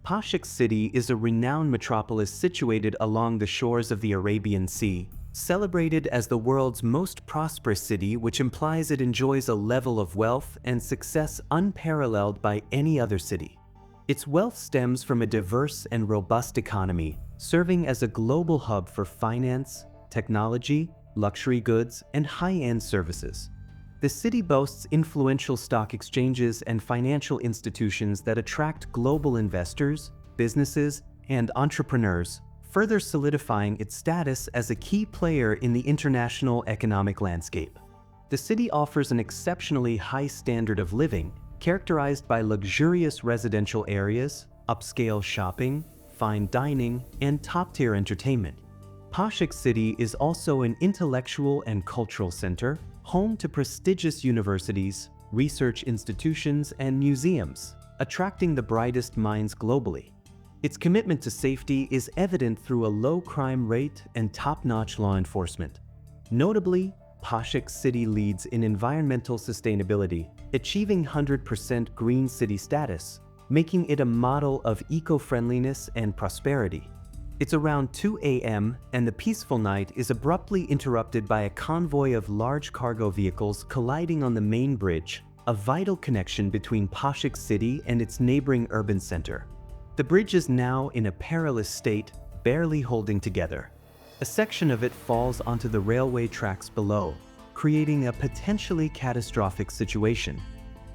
Poshux City is a renowned metropolis situated along the shores of the Arabian Sea, celebrated as the world's most prosperous city, which implies it enjoys a level of wealth and success unparalleled by any other city. Its wealth stems from a diverse and robust economy, serving as a global hub for finance, technology, luxury goods, and high-end services. The city boasts influential stock exchanges and financial institutions that attract global investors, businesses, and entrepreneurs, further solidifying its status as a key player in the international economic landscape. The city offers an exceptionally high standard of living, characterized by luxurious residential areas, upscale shopping, fine dining, and top-tier entertainment. Poshux City is also an intellectual and cultural center, home to prestigious universities, research institutions, and museums, attracting the brightest minds globally. Its commitment to safety is evident through a low crime rate and top-notch law enforcement. Notably, Poshux City leads in environmental sustainability, achieving 100% green city status, making it a model of eco-friendliness and prosperity. It's around 2 a.m. and the peaceful night is abruptly interrupted by a convoy of large cargo vehicles colliding on the main bridge, a vital connection between Poshux City and its neighboring urban center. The bridge is now in a perilous state, barely holding together. A section of it falls onto the railway tracks below, creating a potentially catastrophic situation.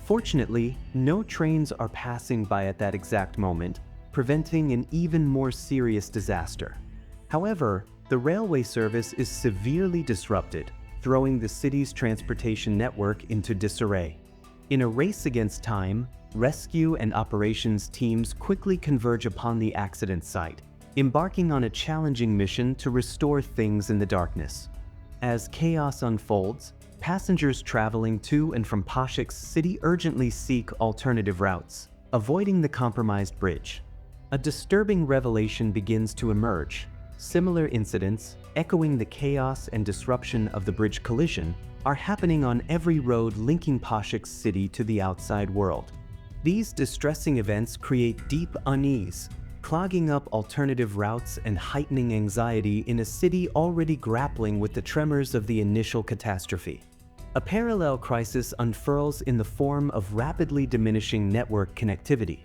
Fortunately, no trains are passing by at that exact moment, preventing an even more serious disaster. However, the railway service is severely disrupted, throwing the city's transportation network into disarray. In a race against time, rescue and operations teams quickly converge upon the accident site, embarking on a challenging mission to restore things in the darkness. As chaos unfolds, passengers traveling to and from Poshux City urgently seek alternative routes, avoiding the compromised bridge. A disturbing revelation begins to emerge. Similar incidents, echoing the chaos and disruption of the bridge collision, are happening on every road linking Poshux City to the outside world. These distressing events create deep unease, clogging up alternative routes and heightening anxiety in a city already grappling with the tremors of the initial catastrophe. A parallel crisis unfurls in the form of rapidly diminishing network connectivity.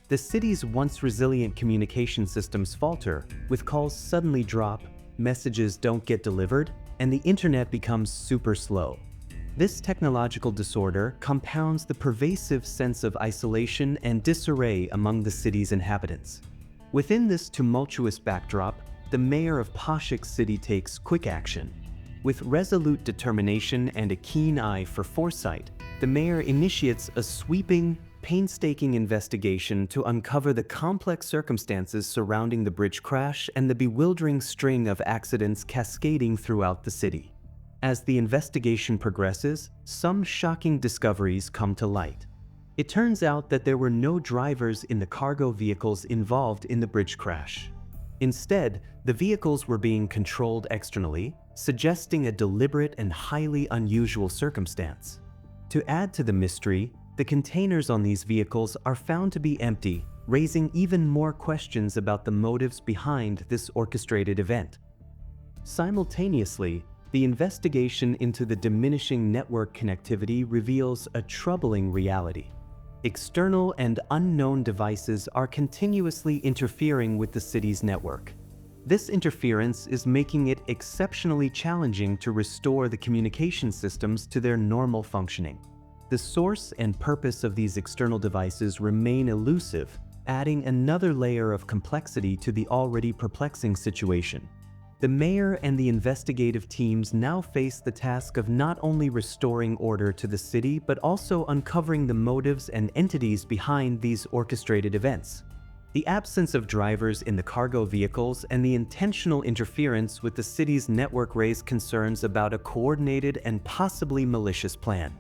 The city's once resilient communication systems falter, with calls suddenly drop, messages don't get delivered, and the internet becomes super slow. This technological disorder compounds the pervasive sense of isolation and disarray among the city's inhabitants. Within this tumultuous backdrop, the mayor of Poshux City takes quick action. With resolute determination and a keen eye for foresight, the mayor initiates a sweeping, painstaking investigation to uncover the complex circumstances surrounding the bridge crash and the bewildering string of accidents cascading throughout the city. As the investigation progresses, some shocking discoveries come to light. It turns out that there were no drivers in the cargo vehicles involved in the bridge crash. Instead, the vehicles were being controlled externally, suggesting a deliberate and highly unusual circumstance. To add to the mystery, the containers on these vehicles are found to be empty, raising even more questions about the motives behind this orchestrated event. Simultaneously, the investigation into the diminishing network connectivity reveals a troubling reality. External and unknown devices are continuously interfering with the city's network. This interference is making it exceptionally challenging to restore the communication systems to their normal functioning. The source and purpose of these external devices remain elusive, adding another layer of complexity to the already perplexing situation. The mayor and the investigative teams now face the task of not only restoring order to the city, but also uncovering the motives and entities behind these orchestrated events. The absence of drivers in the cargo vehicles and the intentional interference with the city's network raise concerns about a coordinated and possibly malicious plan.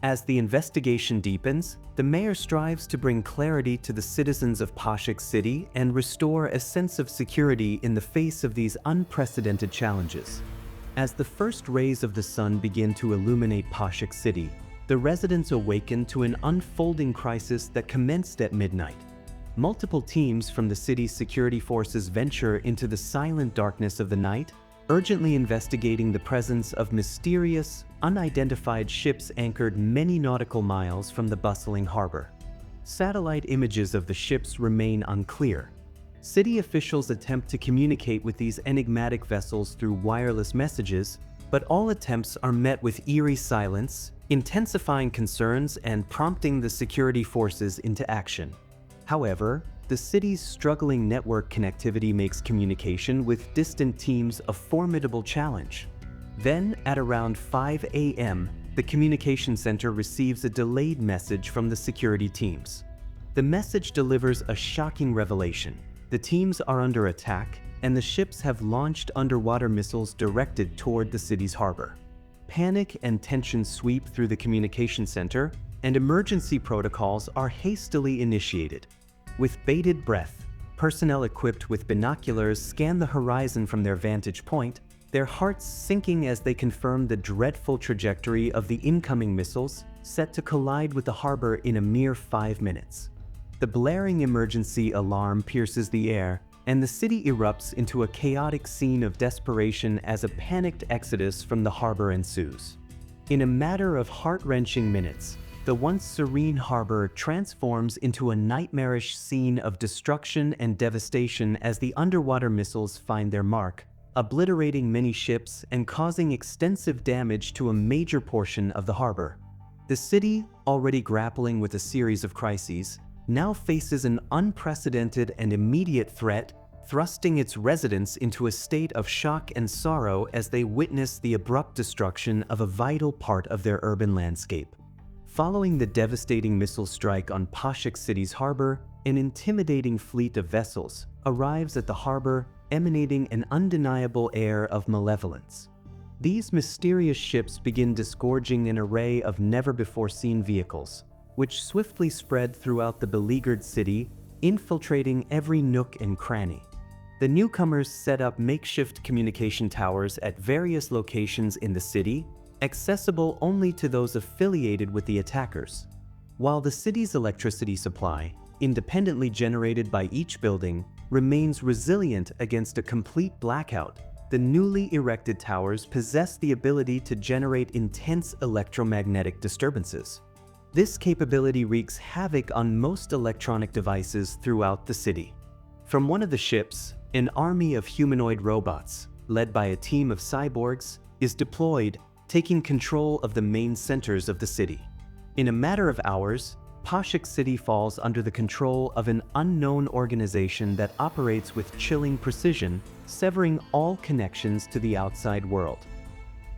As the investigation deepens, the mayor strives to bring clarity to the citizens of Poshux City and restore a sense of security in the face of these unprecedented challenges. As the first rays of the sun begin to illuminate Poshux City, the residents awaken to an unfolding crisis that commenced at midnight. Multiple teams from the city's security forces venture into the silent darkness of the night, urgently investigating the presence of mysterious, unidentified ships anchored many nautical miles from the bustling harbor. Satellite images of the ships remain unclear. City officials attempt to communicate with these enigmatic vessels through wireless messages, but all attempts are met with eerie silence, intensifying concerns and prompting the security forces into action. However, the city's struggling network connectivity makes communication with distant teams a formidable challenge. Then, at around 5 a.m., the communication center receives a delayed message from the security teams. The message delivers a shocking revelation. The teams are under attack, and the ships have launched underwater missiles directed toward the city's harbor. Panic and tension sweep through the communication center, and emergency protocols are hastily initiated. With bated breath, personnel equipped with binoculars scan the horizon from their vantage point, their hearts sinking as they confirm the dreadful trajectory of the incoming missiles set to collide with the harbor in a mere 5 minutes. The blaring emergency alarm pierces the air, and the city erupts into a chaotic scene of desperation as a panicked exodus from the harbor ensues. In a matter of heart-wrenching minutes, the once serene harbor transforms into a nightmarish scene of destruction and devastation as the underwater missiles find their mark, obliterating many ships and causing extensive damage to a major portion of the harbor. The city, already grappling with a series of crises, now faces an unprecedented and immediate threat, thrusting its residents into a state of shock and sorrow as they witness the abrupt destruction of a vital part of their urban landscape. Following the devastating missile strike on Poshux City's harbor, an intimidating fleet of vessels arrives at the harbor, emanating an undeniable air of malevolence. These mysterious ships begin disgorging an array of never-before-seen vehicles, which swiftly spread throughout the beleaguered city, infiltrating every nook and cranny. The newcomers set up makeshift communication towers at various locations in the city, accessible only to those affiliated with the attackers. While the city's electricity supply, independently generated by each building, remains resilient against a complete blackout, the newly erected towers possess the ability to generate intense electromagnetic disturbances. This capability wreaks havoc on most electronic devices throughout the city. From one of the ships, an army of humanoid robots, led by a team of cyborgs, is deployed, taking control of the main centers of the city. In a matter of hours, Poshux City falls under the control of an unknown organization that operates with chilling precision, severing all connections to the outside world.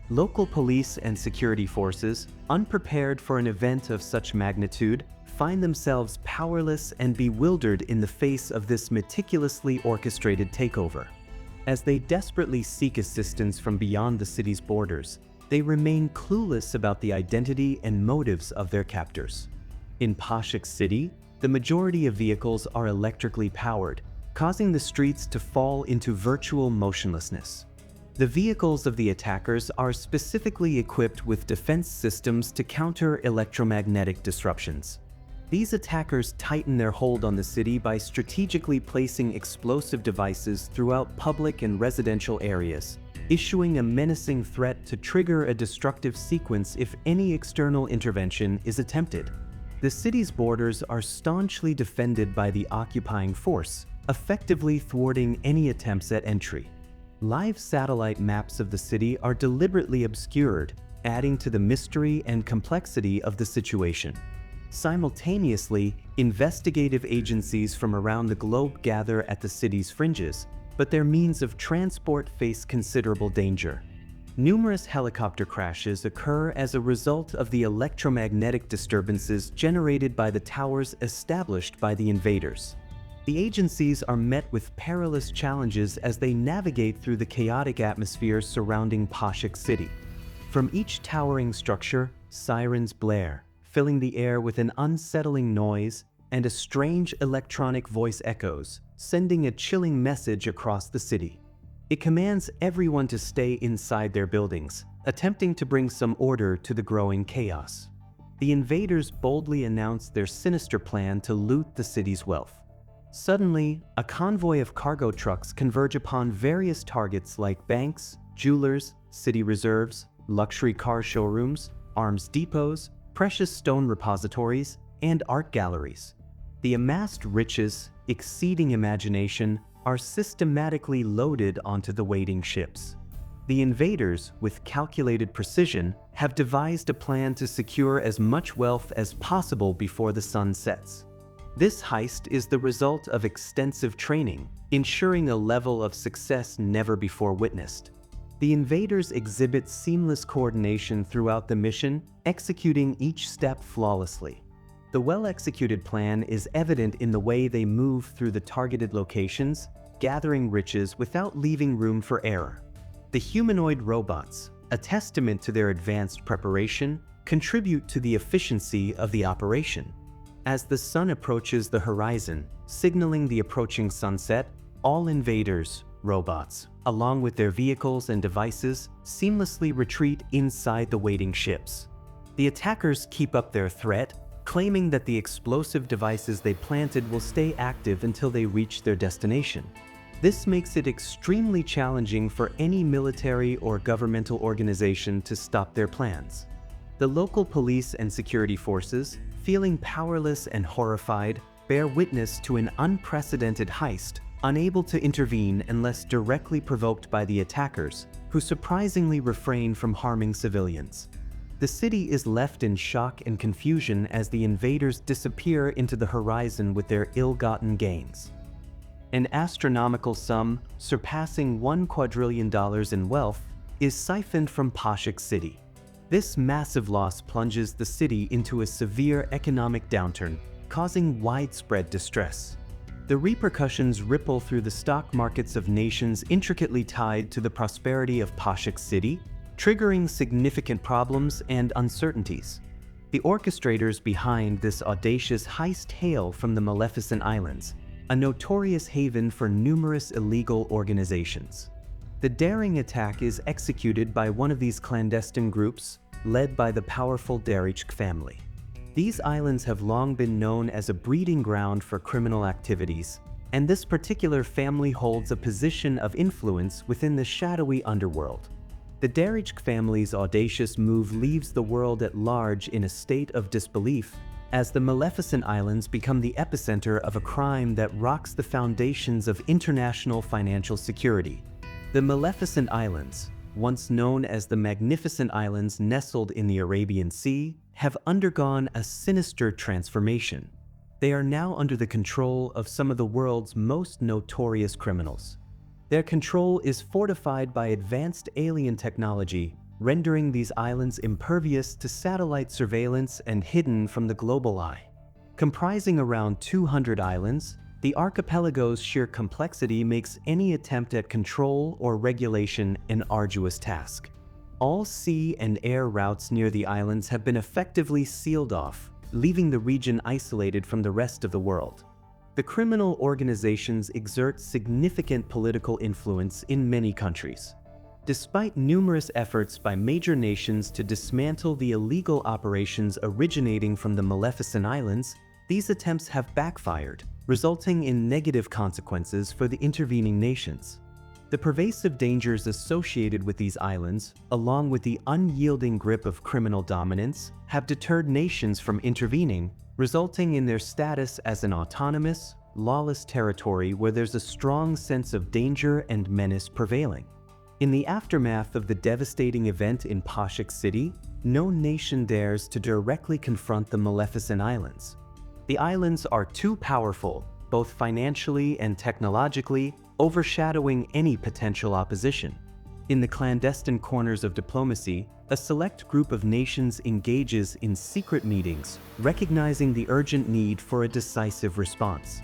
Local police and security forces, unprepared for an event of such magnitude, find themselves powerless and bewildered in the face of this meticulously orchestrated takeover. As they desperately seek assistance from beyond the city's borders, they remain clueless about the identity and motives of their captors. In Poshux City, the majority of vehicles are electrically powered, causing the streets to fall into virtual motionlessness. The vehicles of the attackers are specifically equipped with defense systems to counter electromagnetic disruptions. These attackers tighten their hold on the city by strategically placing explosive devices throughout public and residential areas, issuing a menacing threat to trigger a destructive sequence if any external intervention is attempted. The city's borders are staunchly defended by the occupying force, effectively thwarting any attempts at entry. Live satellite maps of the city are deliberately obscured, adding to the mystery and complexity of the situation. Simultaneously, investigative agencies from around the globe gather at the city's fringes, but their means of transport face considerable danger. Numerous helicopter crashes occur as a result of the electromagnetic disturbances generated by the towers established by the invaders. The agencies are met with perilous challenges as they navigate through the chaotic atmosphere surrounding Poshux City. From each towering structure, sirens blare, filling the air with an unsettling noise, and a strange electronic voice echoes, sending a chilling message across the city. It commands everyone to stay inside their buildings, attempting to bring some order to the growing chaos. The invaders boldly announce their sinister plan to loot the city's wealth. Suddenly, a convoy of cargo trucks converge upon various targets like banks, jewelers, city reserves, luxury car showrooms, arms depots, precious stone repositories, and art galleries. The amassed riches, exceeding imagination, are systematically loaded onto the waiting ships. The invaders, with calculated precision, have devised a plan to secure as much wealth as possible before the sun sets. This heist is the result of extensive training, ensuring a level of success never before witnessed. The invaders exhibit seamless coordination throughout the mission, executing each step flawlessly. The well-executed plan is evident in the way they move through the targeted locations, gathering riches without leaving room for error. The humanoid robots, a testament to their advanced preparation, contribute to the efficiency of the operation. As the sun approaches the horizon, signaling the approaching sunset, all invaders, robots, along with their vehicles and devices, seamlessly retreat inside the waiting ships. The attackers keep up their threat, claiming that the explosive devices they planted will stay active until they reach their destination. This makes it extremely challenging for any military or governmental organization to stop their plans. The local police and security forces, feeling powerless and horrified, bear witness to an unprecedented heist, unable to intervene unless directly provoked by the attackers, who surprisingly refrain from harming civilians. The city is left in shock and confusion as the invaders disappear into the horizon with their ill-gotten gains. An astronomical sum, surpassing $1 quadrillion in wealth, is siphoned from Poshux City. This massive loss plunges the city into a severe economic downturn, causing widespread distress. The repercussions ripple through the stock markets of nations intricately tied to the prosperity of Poshux City, triggering significant problems and uncertainties. The orchestrators behind this audacious heist hail from the Maleficent Islands, a notorious haven for numerous illegal organizations. The daring attack is executed by one of these clandestine groups, led by the powerful Derich family. These islands have long been known as a breeding ground for criminal activities, and this particular family holds a position of influence within the shadowy underworld. The Derich family's audacious move leaves the world at large in a state of disbelief, as the Maleficent Islands become the epicenter of a crime that rocks the foundations of international financial security. The Maleficent Islands, once known as the Magnificent Islands nestled in the Arabian Sea, have undergone a sinister transformation. They are now under the control of some of the world's most notorious criminals. Their control is fortified by advanced alien technology, rendering these islands impervious to satellite surveillance and hidden from the global eye. Comprising around 200 islands, the archipelago's sheer complexity makes any attempt at control or regulation an arduous task. All sea and air routes near the islands have been effectively sealed off, leaving the region isolated from the rest of the world. The criminal organizations exert significant political influence in many countries. Despite numerous efforts by major nations to dismantle the illegal operations originating from the Maleficent Islands, these attempts have backfired, resulting in negative consequences for the intervening nations. The pervasive dangers associated with these islands, along with the unyielding grip of criminal dominance, have deterred nations from intervening, resulting in their status as an autonomous, lawless territory where there's a strong sense of danger and menace prevailing. In the aftermath of the devastating event in Poshux City, no nation dares to directly confront the Maleficent Islands. The islands are too powerful, both financially and technologically, overshadowing any potential opposition. In the clandestine corners of diplomacy, a select group of nations engages in secret meetings, recognizing the urgent need for a decisive response.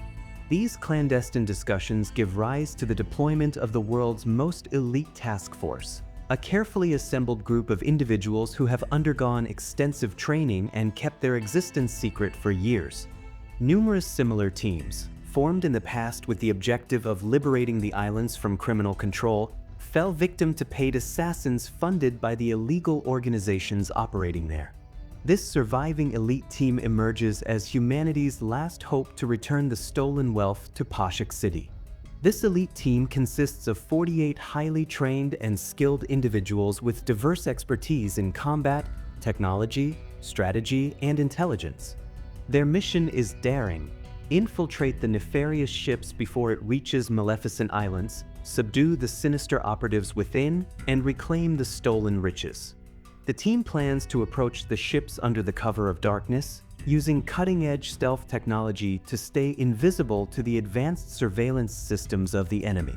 These clandestine discussions give rise to the deployment of the world's most elite task force, a carefully assembled group of individuals who have undergone extensive training and kept their existence secret for years. Numerous similar teams, formed in the past with the objective of liberating the islands from criminal control, fell victim to paid assassins funded by the illegal organizations operating there. This surviving elite team emerges as humanity's last hope to return the stolen wealth to Poshux City. This elite team consists of 48 highly trained and skilled individuals with diverse expertise in combat, technology, strategy, and intelligence. Their mission is daring: infiltrate the nefarious ships before it reaches Maleficent Islands, subdue the sinister operatives within, and reclaim the stolen riches. The team plans to approach the ships under the cover of darkness, using cutting-edge stealth technology to stay invisible to the advanced surveillance systems of the enemy.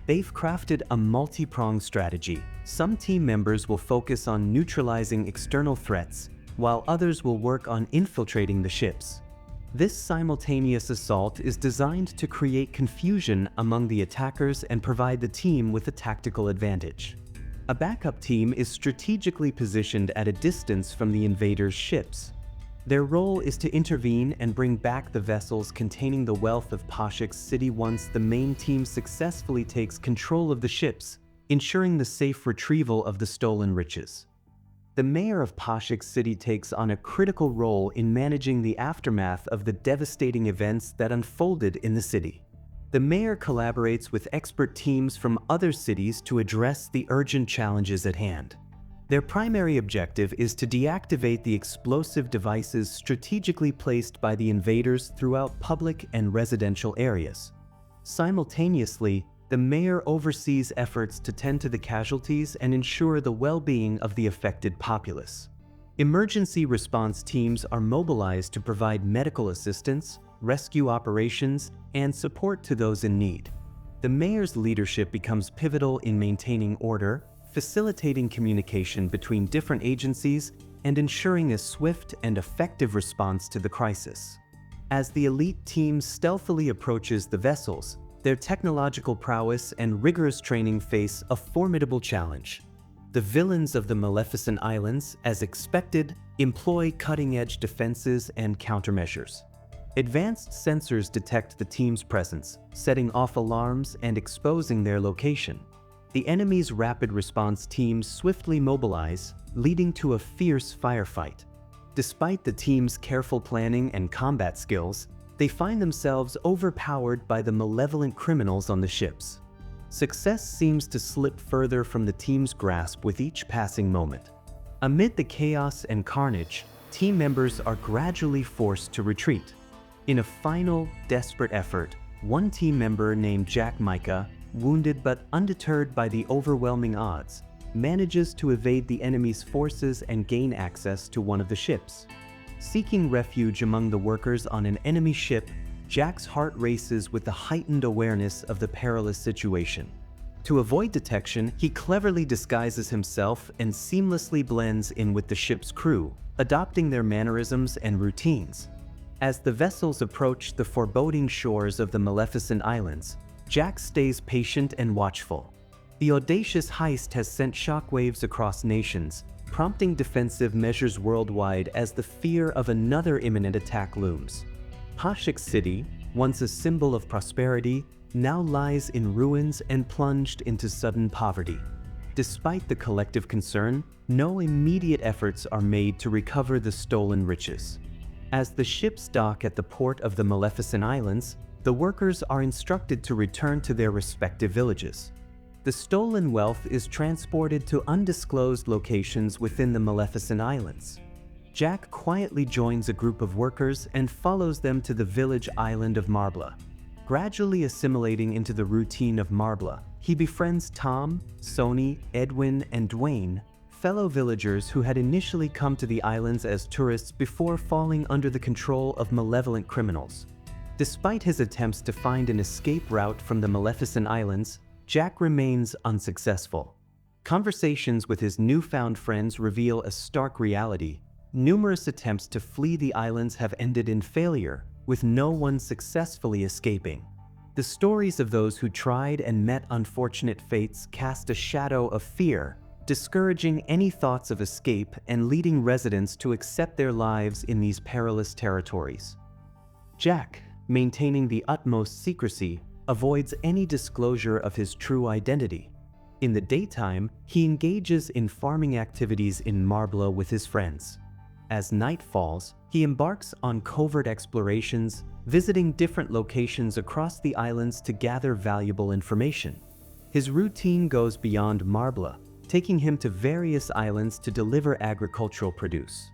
They've crafted a multi-pronged strategy. Some team members will focus on neutralizing external threats, while others will work on infiltrating the ships. This simultaneous assault is designed to create confusion among the attackers and provide the team with a tactical advantage. A backup team is strategically positioned at a distance from the invaders' ships. Their role is to intervene and bring back the vessels containing the wealth of Poshux City once the main team successfully takes control of the ships, ensuring the safe retrieval of the stolen riches. The mayor of Poshux City takes on a critical role in managing the aftermath of the devastating events that unfolded in the city. The mayor collaborates with expert teams from other cities to address the urgent challenges at hand. Their primary objective is to deactivate the explosive devices strategically placed by the invaders throughout public and residential areas. Simultaneously, the mayor oversees efforts to tend to the casualties and ensure the well-being of the affected populace. Emergency response teams are mobilized to provide medical assistance, rescue operations, and support to those in need. The mayor's leadership becomes pivotal in maintaining order, facilitating communication between different agencies, and ensuring a swift and effective response to the crisis. As the elite team stealthily approaches the vessels, their technological prowess and rigorous training face a formidable challenge. The villains of the Maleficent Islands, as expected, employ cutting-edge defenses and countermeasures. Advanced sensors detect the team's presence, setting off alarms and exposing their location. The enemy's rapid response teams swiftly mobilize, leading to a fierce firefight. Despite the team's careful planning and combat skills, they find themselves overpowered by the malevolent criminals on the ships. Success seems to slip further from the team's grasp with each passing moment. Amid the chaos and carnage, team members are gradually forced to retreat. In a final, desperate effort, one team member named Jack Micah, wounded but undeterred by the overwhelming odds, manages to evade the enemy's forces and gain access to one of the ships. Seeking refuge among the workers on an enemy ship, Jack's heart races with the heightened awareness of the perilous situation. To avoid detection, he cleverly disguises himself and seamlessly blends in with the ship's crew, adopting their mannerisms and routines. As the vessels approach the foreboding shores of the Maleficent Islands, Jack stays patient and watchful. The audacious heist has sent shockwaves across nations, prompting defensive measures worldwide as the fear of another imminent attack looms. Poshux City, once a symbol of prosperity, now lies in ruins and plunged into sudden poverty. Despite the collective concern, no immediate efforts are made to recover the stolen riches. As the ships dock at the port of the Maleficent Islands, the workers are instructed to return to their respective villages. The stolen wealth is transported to undisclosed locations within the Maleficent Islands. Jack quietly joins a group of workers and follows them to the village island of Marbla. Gradually assimilating into the routine of Marbla, he befriends Tom, Sony, Edwin, and Dwayne, fellow villagers who had initially come to the islands as tourists before falling under the control of malevolent criminals. Despite his attempts to find an escape route from the Maleficent Islands, Jack remains unsuccessful. Conversations with his newfound friends reveal a stark reality. Numerous attempts to flee the islands have ended in failure, with no one successfully escaping. The stories of those who tried and met unfortunate fates cast a shadow of fear, discouraging any thoughts of escape and leading residents to accept their lives in these perilous territories. Jack, maintaining the utmost secrecy, avoids any disclosure of his true identity. In the daytime, he engages in farming activities in Marbla with his friends. As night falls, he embarks on covert explorations, visiting different locations across the islands to gather valuable information. His routine goes beyond Marbla, taking him to various islands to deliver agricultural produce.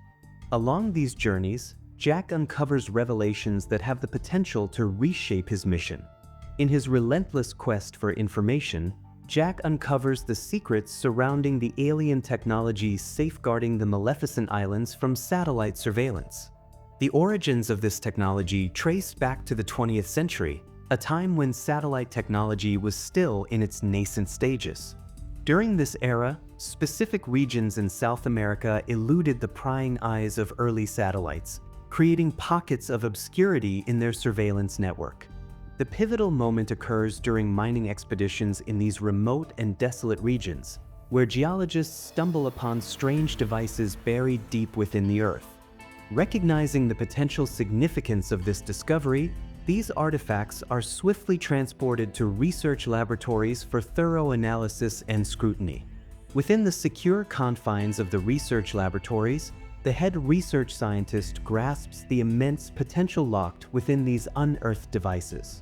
Along these journeys, Jack uncovers revelations that have the potential to reshape his mission. In his relentless quest for information, Jack uncovers the secrets surrounding the alien technology safeguarding the Maleficent Islands from satellite surveillance. The origins of this technology trace back to the 20th century, a time when satellite technology was still in its nascent stages. During this era, specific regions in South America eluded the prying eyes of early satellites, creating pockets of obscurity in their surveillance network. The pivotal moment occurs during mining expeditions in these remote and desolate regions, where geologists stumble upon strange devices buried deep within the earth. Recognizing the potential significance of this discovery, these artifacts are swiftly transported to research laboratories for thorough analysis and scrutiny. Within the secure confines of the research laboratories, the head research scientist grasps the immense potential locked within these unearthed devices.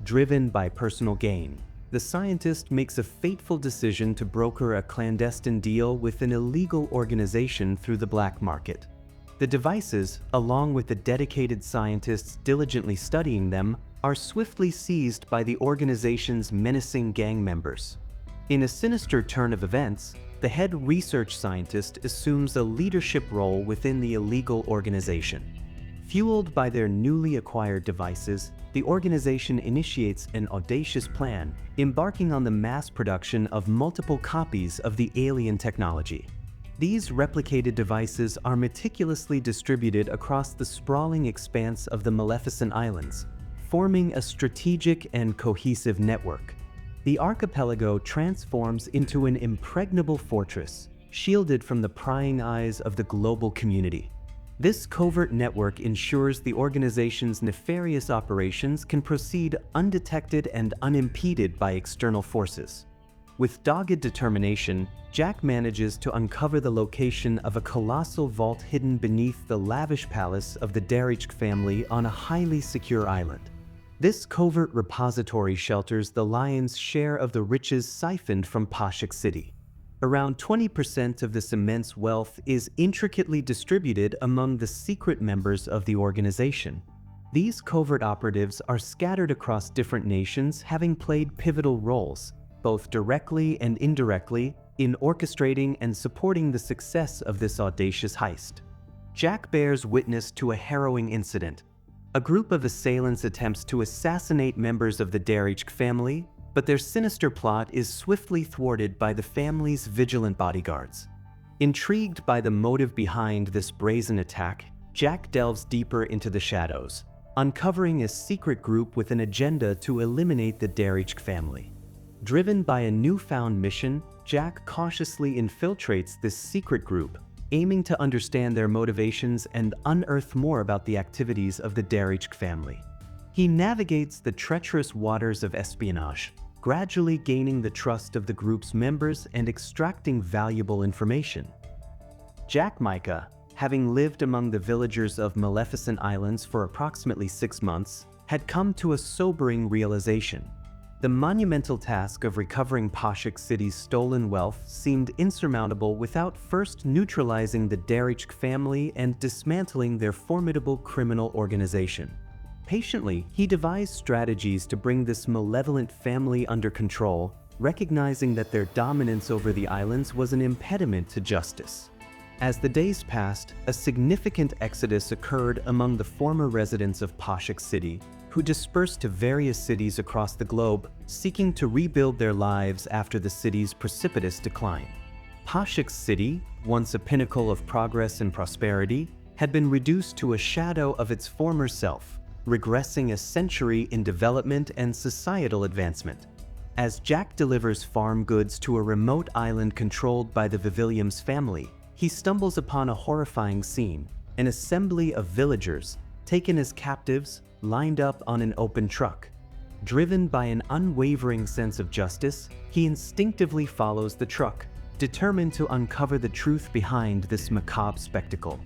Driven by personal gain, the scientist makes a fateful decision to broker a clandestine deal with an illegal organization through the black market. The devices, along with the dedicated scientists diligently studying them, are swiftly seized by the organization's menacing gang members. In a sinister turn of events, the head research scientist assumes a leadership role within the illegal organization. Fueled by their newly acquired devices, the organization initiates an audacious plan, embarking on the mass production of multiple copies of the alien technology. These replicated devices are meticulously distributed across the sprawling expanse of the Maleficent Islands, forming a strategic and cohesive network. The archipelago transforms into an impregnable fortress, shielded from the prying eyes of the global community. This covert network ensures the organization's nefarious operations can proceed undetected and unimpeded by external forces. With dogged determination, Jack manages to uncover the location of a colossal vault hidden beneath the lavish palace of the Darichk family on a highly secure island. This covert repository shelters the lion's share of the riches siphoned from Poshux City. Around 20% of this immense wealth is intricately distributed among the secret members of the organization. These covert operatives are scattered across different nations, having played pivotal roles, both directly and indirectly, in orchestrating and supporting the success of this audacious heist. Jack bears witness to a harrowing incident. A group of assailants attempts to assassinate members of the Darichk family, but their sinister plot is swiftly thwarted by the family's vigilant bodyguards. Intrigued by the motive behind this brazen attack, Jack delves deeper into the shadows, uncovering a secret group with an agenda to eliminate the Darichk family. Driven by a newfound mission, Jack cautiously infiltrates this secret group, aiming to understand their motivations and unearth more about the activities of the Darichk family. He navigates the treacherous waters of espionage, gradually gaining the trust of the group's members and extracting valuable information. Jack Micah, having lived among the villagers of Maleficent Islands for approximately 6 months, had come to a sobering realization. The monumental task of recovering Poshux City's stolen wealth seemed insurmountable without first neutralizing the Darichk family and dismantling their formidable criminal organization. Patiently, he devised strategies to bring this malevolent family under control, recognizing that their dominance over the islands was an impediment to justice. As the days passed, a significant exodus occurred among the former residents of Poshux City, who dispersed to various cities across the globe, seeking to rebuild their lives after the city's precipitous decline. Poshux City, once a pinnacle of progress and prosperity, had been reduced to a shadow of its former self, regressing a century in development and societal advancement. As Jack delivers farm goods to a remote island controlled by the Vivilliams family, he stumbles upon a horrifying scene: an assembly of villagers, taken as captives, lined up on an open truck. Driven by an unwavering sense of justice, he instinctively follows the truck, determined to uncover the truth behind this macabre spectacle.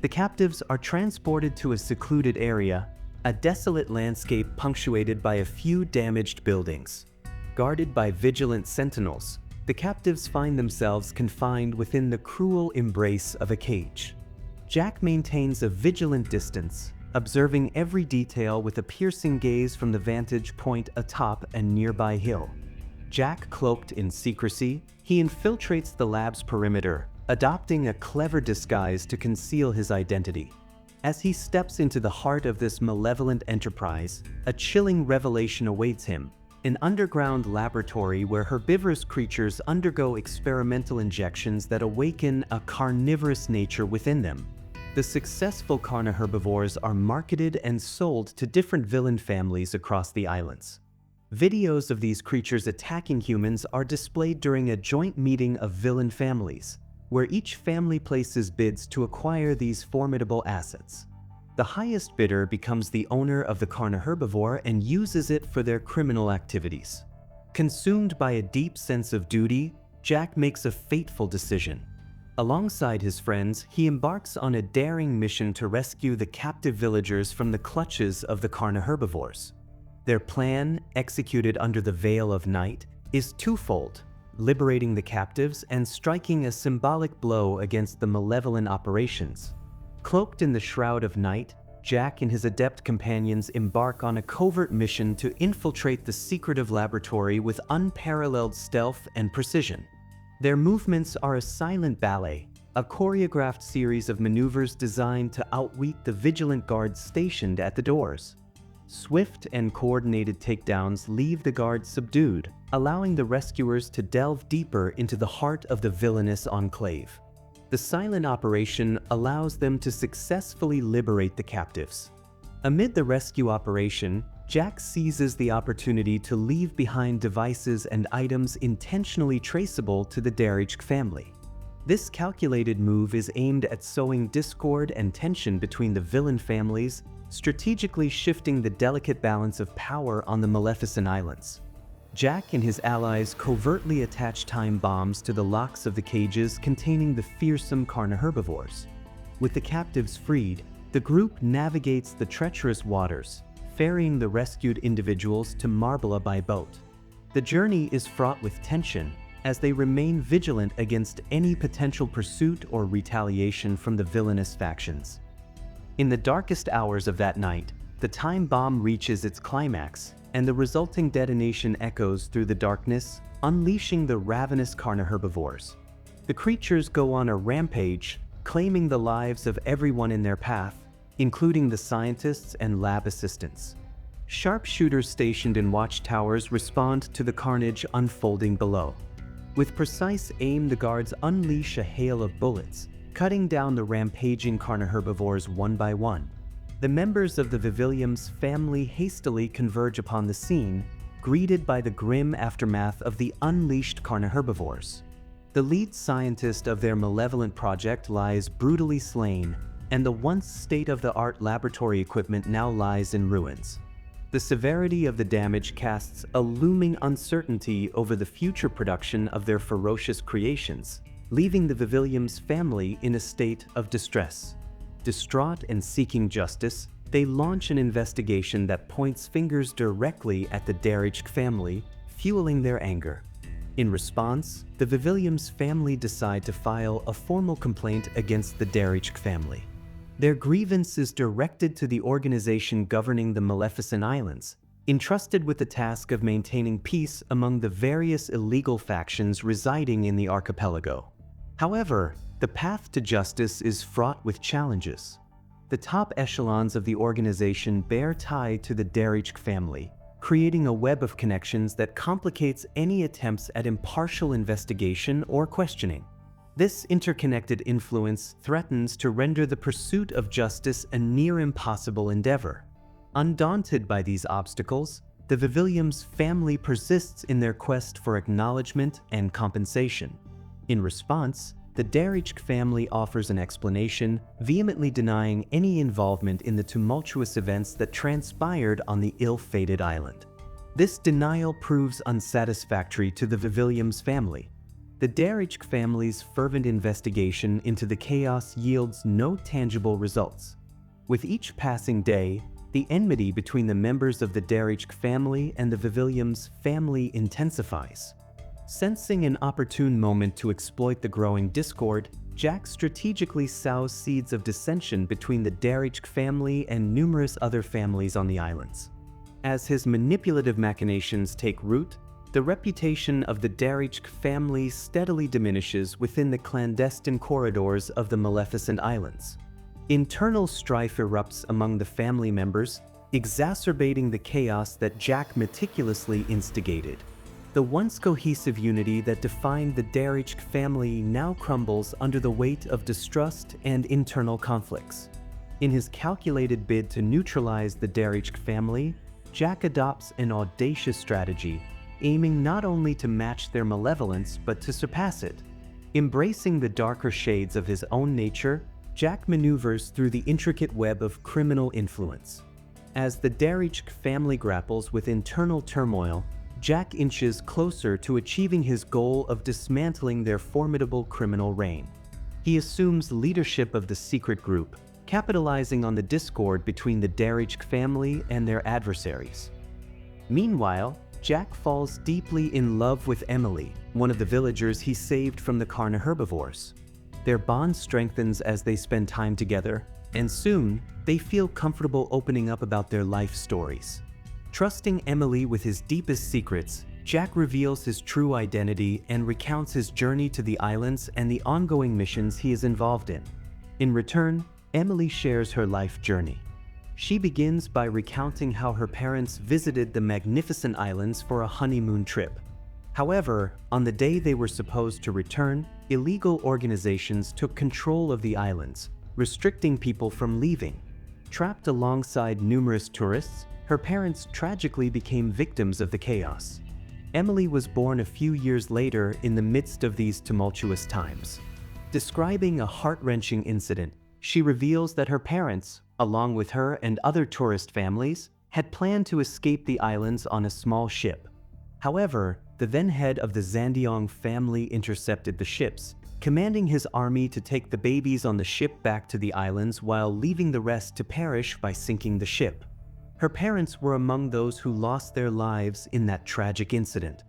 The captives are transported to a secluded area, a desolate landscape punctuated by a few damaged buildings. Guarded by vigilant sentinels, the captives find themselves confined within the cruel embrace of a cage. Jack maintains a vigilant distance, observing every detail with a piercing gaze from the vantage point atop a nearby hill. Jack, cloaked in secrecy, he infiltrates the lab's perimeter, adopting a clever disguise to conceal his identity. As he steps into the heart of this malevolent enterprise, a chilling revelation awaits him: an underground laboratory where herbivorous creatures undergo experimental injections that awaken a carnivorous nature within them. The successful carniherbivores are marketed and sold to different villain families across the islands. Videos of these creatures attacking humans are displayed during a joint meeting of villain families, where each family places bids to acquire these formidable assets. The highest bidder becomes the owner of the carniherbivore and uses it for their criminal activities. Consumed by a deep sense of duty, Jack makes a fateful decision. Alongside his friends, he embarks on a daring mission to rescue the captive villagers from the clutches of the carniherbivores. Their plan, executed under the veil of night, is twofold: liberating the captives and striking a symbolic blow against the malevolent operations. Cloaked in the shroud of night, Jack and his adept companions embark on a covert mission to infiltrate the secretive laboratory with unparalleled stealth and precision. Their movements are a silent ballet, a choreographed series of maneuvers designed to outwit the vigilant guards stationed at the doors. Swift and coordinated takedowns leave the guards subdued, allowing the rescuers to delve deeper into the heart of the villainous enclave. The silent operation allows them to successfully liberate the captives. Amid the rescue operation, Jack seizes the opportunity to leave behind devices and items intentionally traceable to the Darich family. This calculated move is aimed at sowing discord and tension between the villain families, strategically shifting the delicate balance of power on the Maleficent Islands. Jack and his allies covertly attach time bombs to the locks of the cages containing the fearsome carniherbivores. With the captives freed, the group navigates the treacherous waters, ferrying the rescued individuals to Marbella by boat. The journey is fraught with tension, as they remain vigilant against any potential pursuit or retaliation from the villainous factions. In the darkest hours of that night, the time bomb reaches its climax, and the resulting detonation echoes through the darkness, unleashing the ravenous carniherbivores. The creatures go on a rampage, claiming the lives of everyone in their path, including the scientists and lab assistants. Sharpshooters stationed in watchtowers respond to the carnage unfolding below. With precise aim, the guards unleash a hail of bullets, cutting down the rampaging carniherbivores one by one. The members of the Vivilium's family hastily converge upon the scene, greeted by the grim aftermath of the unleashed carniherbivores. The lead scientist of their malevolent project lies brutally slain, and the once state-of-the-art laboratory equipment now lies in ruins. The severity of the damage casts a looming uncertainty over the future production of their ferocious creations, leaving the Vivilium's family in a state of distress. Distraught and seeking justice, they launch an investigation that points fingers directly at the Darich family, fueling their anger. In response, the Vivilium's family decide to file a formal complaint against the Darich family. Their grievance is directed to the organization governing the Maleficent Islands, entrusted with the task of maintaining peace among the various illegal factions residing in the archipelago. However, the path to justice is fraught with challenges. The top echelons of the organization bear tie to the Darich family, creating a web of connections that complicates any attempts at impartial investigation or questioning. This interconnected influence threatens to render the pursuit of justice a near impossible endeavor. Undaunted by these obstacles, the Vivilium's family persists in their quest for acknowledgement and compensation. In response, the Darich family offers an explanation, vehemently denying any involvement in the tumultuous events that transpired on the ill-fated island. This denial proves unsatisfactory to the Vivilium's family. The Darich family's fervent investigation into the chaos yields no tangible results. With each passing day, the enmity between the members of the Darich family and the Vivilliums family intensifies. Sensing an opportune moment to exploit the growing discord, Jack strategically sows seeds of dissension between the Darich family and numerous other families on the islands. As his manipulative machinations take root, the reputation of the Darich family steadily diminishes within the clandestine corridors of the Maleficent Islands. Internal strife erupts among the family members, exacerbating the chaos that Jack meticulously instigated. The once cohesive unity that defined the Darich family now crumbles under the weight of distrust and internal conflicts. In his calculated bid to neutralize the Darich family, Jack adopts an audacious strategy, aiming not only to match their malevolence but to surpass it. Embracing the darker shades of his own nature, Jack maneuvers through the intricate web of criminal influence. As the Darich family grapples with internal turmoil, Jack inches closer to achieving his goal of dismantling their formidable criminal reign. He assumes leadership of the secret group, capitalizing on the discord between the Darich family and their adversaries. Meanwhile, Jack falls deeply in love with Emily, one of the villagers he saved from the carniherbivores. Their bond strengthens as they spend time together, and soon, they feel comfortable opening up about their life stories. Trusting Emily with his deepest secrets, Jack reveals his true identity and recounts his journey to the islands and the ongoing missions he is involved in. In return, Emily shares her life journey. She begins by recounting how her parents visited the magnificent islands for a honeymoon trip. However, on the day they were supposed to return, illegal organizations took control of the islands, restricting people from leaving. Trapped alongside numerous tourists, her parents tragically became victims of the chaos. Emily was born a few years later in the midst of these tumultuous times. Describing a heart-wrenching incident, she reveals that her parents, along with her and other tourist families, had planned to escape the islands on a small ship. However, the then head of the Zandiong family intercepted the ships, commanding his army to take the babies on the ship back to the islands while leaving the rest to perish by sinking the ship. Her parents were among those who lost their lives in that tragic incident.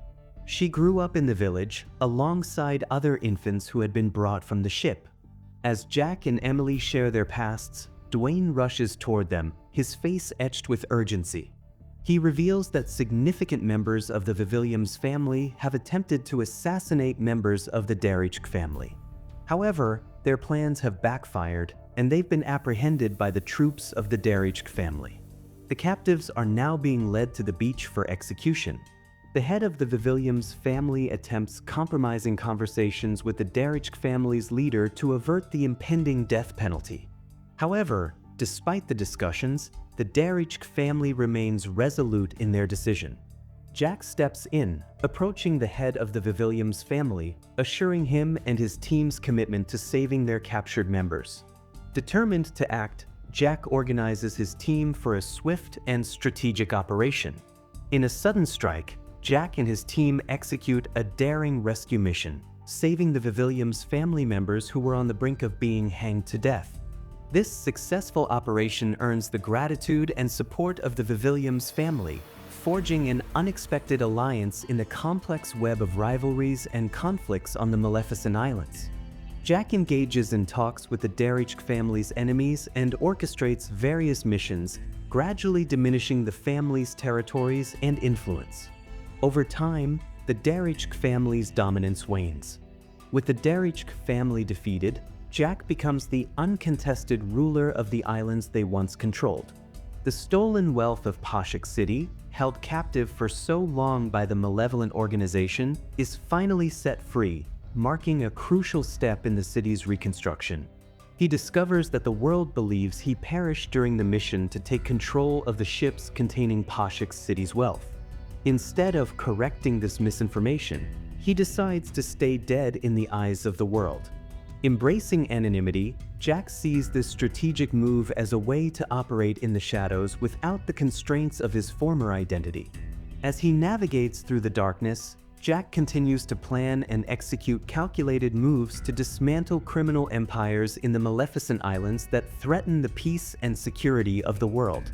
She grew up in the village, alongside other infants who had been brought from the ship. As Jack and Emily share their pasts, Dwayne rushes toward them, his face etched with urgency. He reveals that significant members of the Vivilliums family have attempted to assassinate members of the Darich family. However, their plans have backfired, and they've been apprehended by the troops of the Darich family. The captives are now being led to the beach for execution. The head of the Vivilliums family attempts compromising conversations with the Darich family's leader to avert the impending death penalty. However, despite the discussions, the Darich family remains resolute in their decision. Jack steps in, approaching the head of the Vivilliums family, assuring him and his team's commitment to saving their captured members. Determined to act, Jack organizes his team for a swift and strategic operation. In a sudden strike, Jack and his team execute a daring rescue mission, saving the Vivilliums family members who were on the brink of being hanged to death. This successful operation earns the gratitude and support of the Vivilliums family, forging an unexpected alliance in the complex web of rivalries and conflicts on the Maleficent Islands. Jack engages in talks with the Darich family's enemies and orchestrates various missions, gradually diminishing the family's territories and influence. Over time, the Darich family's dominance wanes. With the Darich family defeated, Jack becomes the uncontested ruler of the islands they once controlled. The stolen wealth of Poshux City, held captive for so long by the malevolent organization, is finally set free, marking a crucial step in the city's reconstruction. He discovers that the world believes he perished during the mission to take control of the ships containing Poshux City's wealth. Instead of correcting this misinformation, he decides to stay dead in the eyes of the world. Embracing anonymity, Jack sees this strategic move as a way to operate in the shadows without the constraints of his former identity. As he navigates through the darkness, Jack continues to plan and execute calculated moves to dismantle criminal empires in the Maleficent Islands that threaten the peace and security of the world.